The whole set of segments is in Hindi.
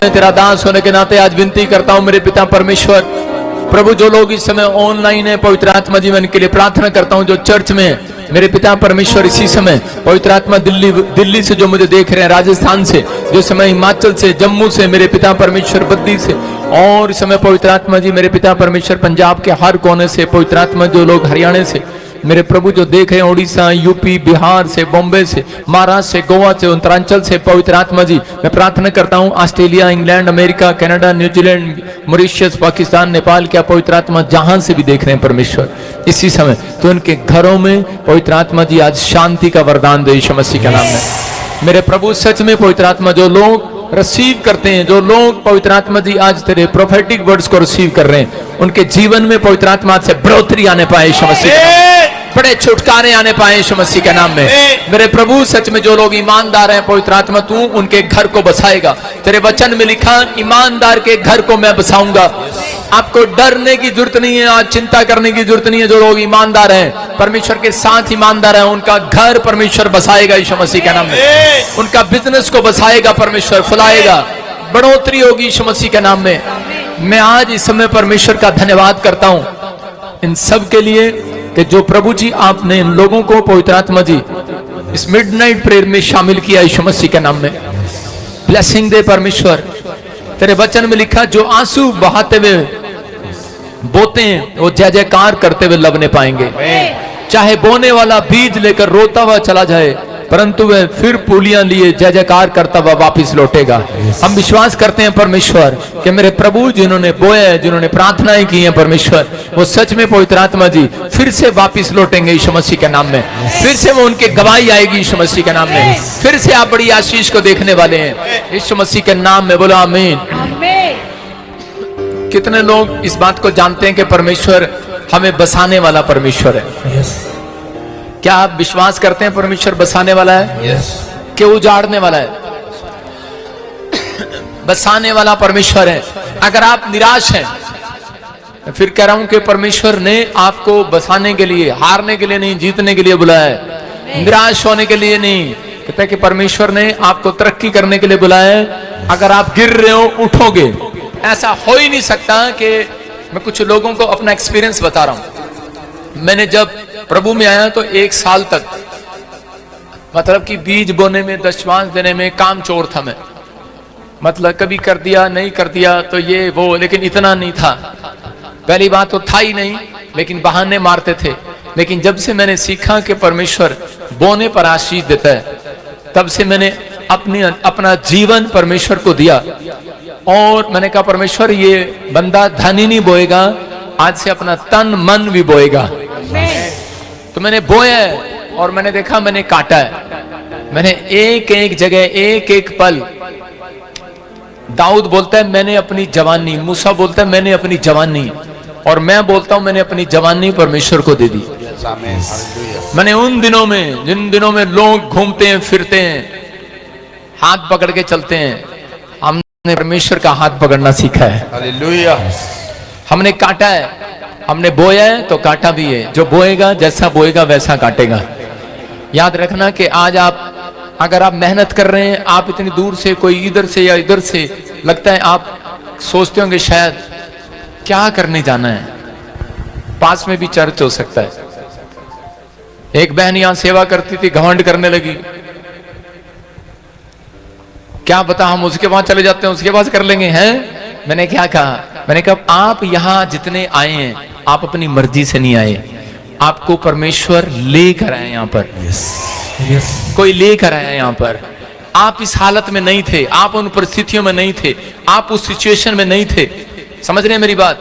मैं तेरा दास होने के नाते आज विनती करता हूँ मेरे पिता परमेश्वर, प्रभु जो लोग इस समय ऑनलाइन है पवित्र आत्मा जीवन के लिए प्रार्थना करता हूँ, जो चर्च में है मेरे पिता परमेश्वर इसी समय पवित्र आत्मा दिल्ली से जो मुझे देख रहे हैं, राजस्थान से, जो समय हिमाचल से, जम्मू से मेरे पिता परमेश्वर बद्दी से, और इस समय पवित्र आत्मा जी मेरे पिता परमेश्वर पंजाब के हर कोने से, पवित्र आत्मा जो लोग हरियाणा से मेरे प्रभु जो देख रहे हैं, उड़ीसा, यूपी, बिहार से, बॉम्बे से, महाराष्ट्र से, गोवा से, उत्तरांचल से, पवित्र आत्मा जी मैं प्रार्थना करता हूं Australia, England, America, Canada, New Zealand, Mauritius, Pakistan, Nepal, क्या पवित्र आत्मा जहां से भी देख रहे हैं परमेश्वर इसी समय, तो उनके घरों में पवित्र आत्मा जी आज शांति का वरदान दे यीशु मसीह के नाम में। मेरे प्रभु सच में पवित्र आत्मा जो लोग रिसीव करते हैं, जो लोग पवित्र आत्मा जी आज तेरे प्रोफेटिक वर्ड्स को रिसीव कर रहे हैं, उनके जीवन में पवित्र आत्मा से बढ़ोतरी आने पाए यीशु मसीह, बड़े छुटकारे आने पाए यीशु मसीह के नाम में। मेरे प्रभु सच में जो लोग ईमानदार हैं पवित्र आत्मा तू उनके घर को बसाएगा। तेरे वचन में लिखा ईमानदार के घर को मैं बसाऊंगा। आपको डरने की जरूरत नहीं है, आज चिंता करने की जरूरत नहीं है। जो लोग ईमानदार हैं, परमेश्वर के साथ ईमानदार हैं, उनका घर परमेश्वर बसाएगा यीशु मसीह के नाम में। उनका बिजनेस को बसाएगा परमेश्वर, फुलाएगा, बढ़ोतरी होगी यीशु मसीह के नाम में। मैं आज इस समय परमेश्वर का धन्यवाद करता हूं इन सब के लिए कि जो प्रभु जी आपने इन लोगों को पवित्र आत्मा जी इस मिडनाइट प्रेयर में शामिल किया यीशु मसीह के नाम में। ब्लेसिंग दे परमेश्वर। तेरे वचन में लिखा जो आंसू बहाते हुए बोते हैं वो जय जयकार करते हुए लवने पाएंगे। चाहे बोने वाला बीज लेकर रोता हुआ चला जाए, परंतु वह फिर पूलियां लिए जय जयकार करता हुआ वापिस लौटेगा। हम विश्वास करते हैं परमेश्वर कि मेरे प्रभु जिन्होंने बोया है, जिन्होंने प्रार्थनाएं की हैं परमेश्वर, वो सच में पवित्र आत्मा जी फिर से वापिस लौटेंगे यीशु मसीह के नाम में। फिर से वो उनके गवाही आएगी यीशु मसीह के नाम में। फिर से आप बड़ी आशीष को देखने वाले हैं यीशु मसीह के नाम में। बोलो आमीन। कितने लोग इस बात को जानते हैं कि परमेश्वर हमें बसाने वाला परमेश्वर है? क्या आप विश्वास करते हैं परमेश्वर बसाने वाला है? कि उजाड़ने वाला है? बसाने वाला परमेश्वर है। अगर आप निराश हैं, फिर कह रहा हूं कि परमेश्वर ने आपको बसाने के लिए, हारने के लिए नहीं, जीतने के लिए बुलाया है। निराश होने के लिए नहीं। कहते हैं कि परमेश्वर ने आपको तरक्की करने के लिए बुलाया है। अगर आप गिर रहे हो, उठोगे। ऐसा हो ही नहीं सकता कि मैं कुछ लोगों को अपना एक्सपीरियंस बता रहा हूं। मैंने जब प्रभु में आया तो 1 साल तक मतलब कि बीज बोने में, दशमांश देने में काम चोर था मैं। मतलब कभी कर दिया, नहीं कर दिया तो ये वो, लेकिन इतना नहीं था। पहली बात तो था ही नहीं, लेकिन बहाने मारते थे। लेकिन जब से मैंने सीखा कि परमेश्वर बोने पर आशीष देता है, तब से मैंने अपना जीवन परमेश्वर को दिया। और मैंने कहा परमेश्वर ये बंदा धन ही नहीं बोएगा, आज से अपना तन मन भी बोएगा। तो मैंने बोया है और मैंने देखा, मैंने काटा है। मैंने एक एक जगह, एक एक पल। दाऊद बोलता है मैंने अपनी जवानी, मूसा बोलता है मैंने अपनी जवानी, और मैं बोलता हूं मैंने अपनी जवानी परमेश्वर को दे दी। मैंने उन दिनों में, जिन दिनों में लोग घूमते हैं, फिरते हैं, हाथ पकड़ के चलते हैं, हमने परमेश्वर का हाथ पकड़ना सीखा है। हालेलुया। हमने काटा है, हमने बोया है तो काटा भी है। जो बोएगा, जैसा बोएगा वैसा काटेगा। याद रखना कि आज आप, अगर आप मेहनत कर रहे हैं, आप इतनी दूर से, कोई इधर से या इधर से, लगता है आप सोचते होंगे शायद क्या करने जाना है, पास में भी चर्च हो सकता है। एक बहन यहां सेवा करती थी, घमंड करने लगी, क्या पता हम उसके पास चले जाते हैं, उसके पास कर लेंगे हैं। मैंने क्या कहा? मैंने कहा आप यहां जितने आए हैं, आप अपनी मर्जी से नहीं आए, आपको परमेश्वर लेकर आए यहां पर। कोई लेकर आया यहां पर। आप इस हालत में नहीं थे, आप उन परिस्थितियों में नहीं थे, आप उस सिचुएशन में नहीं थे। समझ रहे हैं मेरी बात?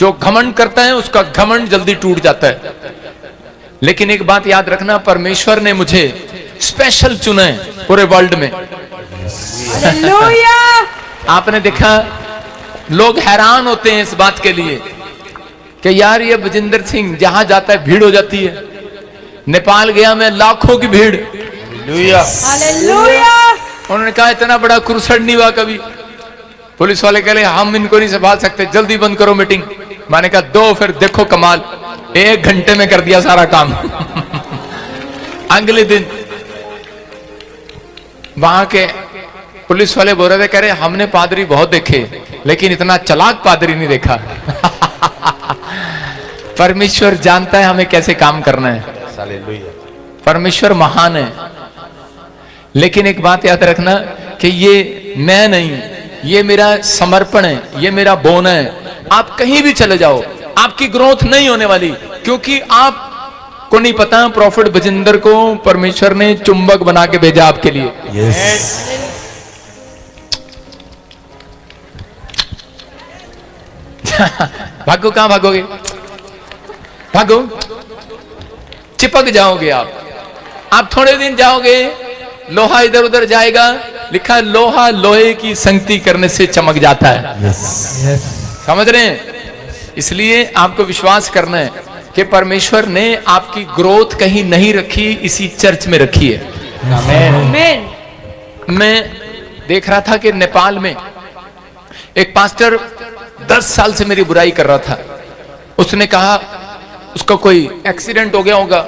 जो घमंड करता है उसका घमंड जल्दी टूट जाता है। लेकिन एक बात याद रखना, परमेश्वर ने मुझे स्पेशल चुना है पूरे वर्ल्ड में। आपने देखा लोग हैरान होते हैं इस बात के लिए कि यार ये बजिंदर सिंह जहां जाता है भीड़ हो जाती है। नेपाल गया मैं, लाखों की भीड़। उन्होंने कहा इतना बड़ा क्रूसेड नहीं हुआ कभी। पुलिस वाले कह रहे हम इनको नहीं संभाल सकते, जल्दी बंद करो मीटिंग। मैंने कहा दो, फिर देखो कमाल, 1 घंटे में कर दिया सारा काम। अगले दिन वहां के पुलिस वाले बोल रहे थे, कह रहे हमने पादरी बहुत देखे लेकिन इतना चालाक पादरी नहीं देखा। परमेश्वर जानता है हमें कैसे काम करना है। हालेलुया। परमेश्वर महान है। लेकिन एक बात याद रखना कि ये मैं नहीं, ये मेरा समर्पण है, ये मेरा बोना है। आप कहीं भी चले जाओ, आपकी ग्रोथ नहीं होने वाली, क्योंकि आप को नहीं पता प्रॉफिट बजिंदर को परमेश्वर ने चुंबक बना के भेजा आपके लिए। यस। भागो, कहां भागोगे? भागो, चिपक जाओगे आप थोड़े दिन जाओगे, लोहा इधर उधर जाएगा। लिखा है लोहा लोहे की संगति करने से चमक जाता है। यस। समझ रहे हैं? इसलिए आपको विश्वास करना है कि परमेश्वर ने आपकी ग्रोथ कहीं नहीं रखी, इसी चर्च में रखी है। आमेन। मैं देख रहा था कि नेपाल में एक पास्टर 10 साल से मेरी बुराई कर रहा था। उसने कहा उसका कोई एक्सीडेंट हो गया होगा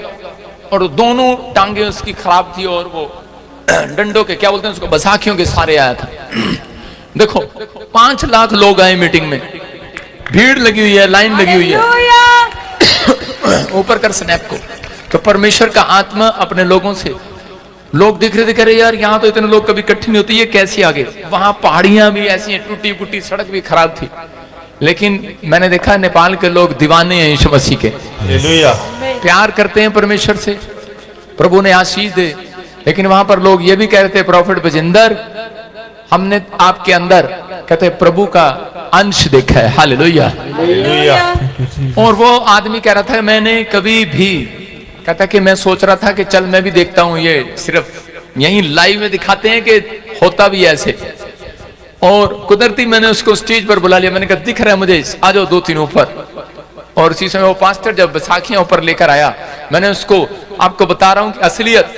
और दोनों टांगे उसकी खराब थी और वो डंडों के क्या बोलते हैं उसको, बसाखियों के सारे आया था। देखो 5 लाख लोग आए मीटिंग में, भीड़ लगी हुई है, लाइन लगी हुई है। ऊपर कर स्नैप को। तो परमेश्वर का आत्मा अपने लोगों से, लोग दिख रहे थे, कह रहे यार यहाँ तो इतने लोग कभी इकट्ठे नहीं होते, ये कैसे आगे? वहां पहाड़ियां भी ऐसी हैं, टूटी फूटी सड़क भी खराब थी। लेकिन मैंने देखा नेपाल के लोग दीवाने हैं यीशु मसीह के, हालेलुया। प्यार करते हैं परमेश्वर से, प्रभु ने आशीष दे। लेकिन वहां पर लोग ये भी कह रहे थे, प्रॉफिट बजिंदर हमने आपके अंदर कहते प्रभु का अंश देखा है। हालेलुया। हालेलुया। और वो आदमी कह रहा था मैंने कभी भी, कहता कि मैं सोच रहा था कि चल मैं भी देखता हूं, ये सिर्फ यहीं लाइव में दिखाते हैं कि होता भी ऐसे। और कुदरती मैंने उसको स्टेज पर बुला लिया, मैंने कहा दिख रहा है मुझे, आ जाओ 2-3 ऊपर। और इसी समय वो पास्टर जब बैसाखियां ऊपर लेकर आया, मैंने उसको आपको बता रहा हूं कि असलियत,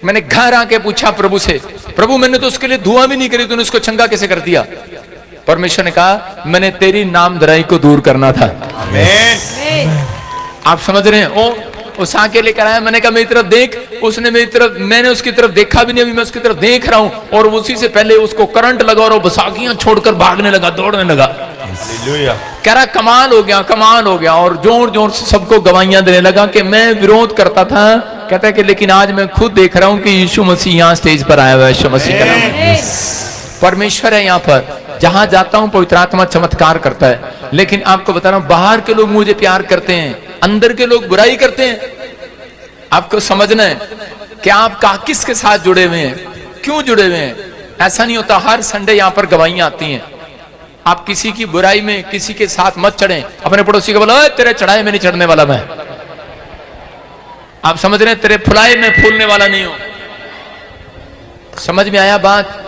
मैंने घर आके पूछा प्रभु से, प्रभु मैंने तो उसके लिए दुआ भी नहीं करी, तूने उसको चंगा कैसे कर दिया? परमेश्वर ने कहा मैंने तेरी नामधराई को दूर करना था। आमीन। आप समझ रहे हैं? ओ उस आके लेकर आया, मैंने कहा मेरी तरफ देख, उसने मेरी तरफ, मैंने उसकी तरफ देखा भी नहीं, अभी मैं उसकी तरफ देख रहा हूं। और उसी से पहले उसको करंट लगा और वो बसाखियां छोड़कर भागने लगा, दौड़ने लगा। हालेलुया। कह रहा कमाल हो गया, कमाल हो गया। और जोर जोर से सबको गवाहियां देने लगा कि मैं विरोध करता था, कहता है कि लेकिन आज मैं खुद देख रहा हूं कि यीशु मसीह यहाँ स्टेज पर आया हुआ है। यीशु मसीह का नाम, परमेश्वर है यहाँ पर। जहां जाता हूं पवित्र आत्मा चमत्कार करता है। लेकिन आपको बता रहा हूं, बाहर के लोग मुझे प्यार करते हैं, अंदर के लोग बुराई करते हैं। आपको समझना है कि आप किसके साथ जुड़े हुए हैं, क्यों जुड़े हुए हैं। ऐसा नहीं होता हर संडे यहाँ पर गवाहियां आती हैं। आप किसी की बुराई में किसी के साथ मत चढ़ें। अपने पड़ोसी को बोलो तेरे चढ़ाए में नहीं चढ़ने वाला मैं। आप समझ रहे हैं, तेरे फुलाए में फूलने वाला नहीं हूं। समझ में आया बात?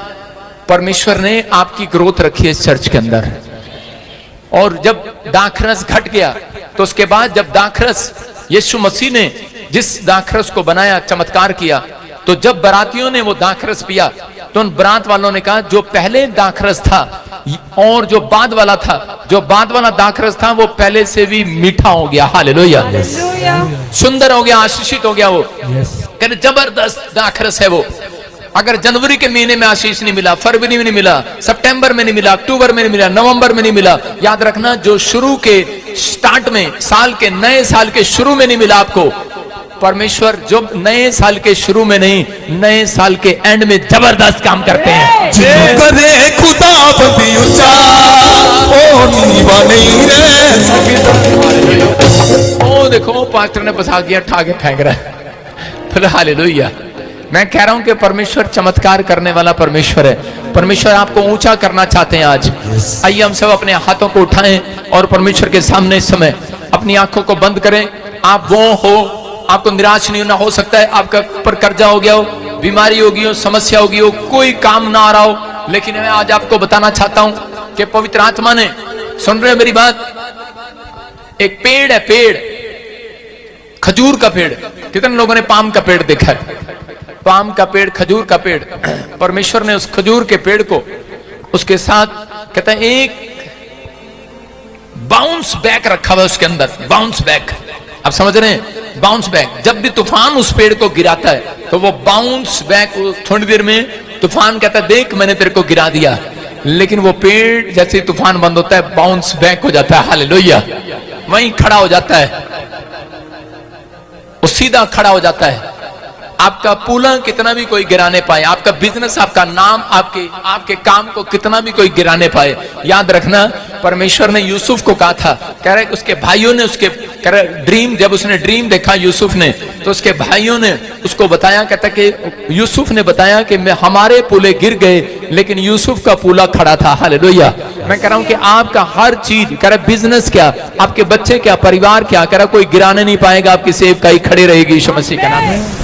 परमेश्वर ने आपकी ग्रोथ रखी है इस चर्च के अंदर। और जब दाखरस घट गया तो उसके बाद जब दाखरस यीशु मसीह ने जिस दाखरस को बनाया, चमत्कार किया, तो जब बरातियों ने वो दाखरस पिया तो उन बरात वालों ने कहा जो पहले दाखरस था और जो बाद वाला था, जो बाद वाला दाखरस था वो पहले से भी मीठा हो गया। हालेलुया। सुंदर हो गया, आशीषित हो गया। वो कहते जबरदस्त दाखरस है वो। अगर जनवरी के महीने में आशीष नहीं मिला, फरवरी में नहीं मिला, सितंबर में नहीं मिला, अक्टूबर में नहीं मिला, नवंबर में नहीं मिला, याद रखना जो शुरू के स्टार्ट में, साल के नए साल के शुरू में नहीं मिला आपको, परमेश्वर जो नए साल के शुरू में नहीं, नए साल के एंड में जबरदस्त काम करते हैं। करे खुदा बंदी ऊंचा, ओ नीवा नहीं रह सकता। ओ देखो पास्टर ने बसाखियां ठा के फेंक रहा है। हालेलुया। मैं कह रहा हूं कि परमेश्वर चमत्कार करने वाला परमेश्वर है। परमेश्वर आपको ऊंचा करना चाहते हैं आज। आइए हम सब अपने हाथों को उठाएं और परमेश्वर के सामने इस समय अपनी आंखों को बंद करें। आप वो हो, आपको निराश नहीं होना। हो सकता है आपका ऊपर कर्जा हो गया हो, बीमारी होगी हो, समस्या होगी हो, कोई काम ना आ रहा हो, लेकिन मैं आज आपको बताना चाहता हूं कि पवित्र आत्मा ने, सुन रहे हो मेरी बात? एक पेड़ है, पेड़, खजूर का पेड़। कितने लोगों ने पाम का पेड़ देखा है? पाम का पेड़, खजूर का पेड़। परमेश्वर ने उस खजूर के पेड़ को उसके साथ कहता है एक बाउंस बैक रखा हुआ उसके अंदर, बाउंस बैक। आप समझ रहे हैं? Bounce back. जब भी तूफान उस पेड़ को गिराता है तो वो बाउंस बैक थोड़ी देर में तूफान कहता है देख मैंने तेरे को गिरा दिया, लेकिन वो पेड़ जैसे तूफान बंद होता है बाउंस बैक हो जाता है, हालेलुया, वहीं खड़ा हो जाता है, वो सीधा खड़ा हो जाता है। आपका पुला कितना भी कोई गिराने पाए, आपका बिजनेस, आपका नाम, आपके काम को कितना भी कोई गिराने पाए, याद रखना परमेश्वर ने यूसुफ को कहा था, कह रहे उसके भाइयों ने उसके कह रहे ड्रीम, जब उसने ड्रीम देखा यूसुफ ने, तो उसके भाइयों ने उसको बताया, कहता कि यूसुफ ने बताया कि मैं हमारे पुले गिर गए लेकिन यूसुफ का पुला खड़ा था, हालेलुया। मैं कह रहा हूं कि आपका हर चीज, कह रहा बिजनेस क्या, आपके बच्चे क्या, परिवार क्या, कह रहा कोई गिराने नहीं पाएगा, आपकी सेवकाई खड़ी रहेगी यीशु मसीह के नाम में।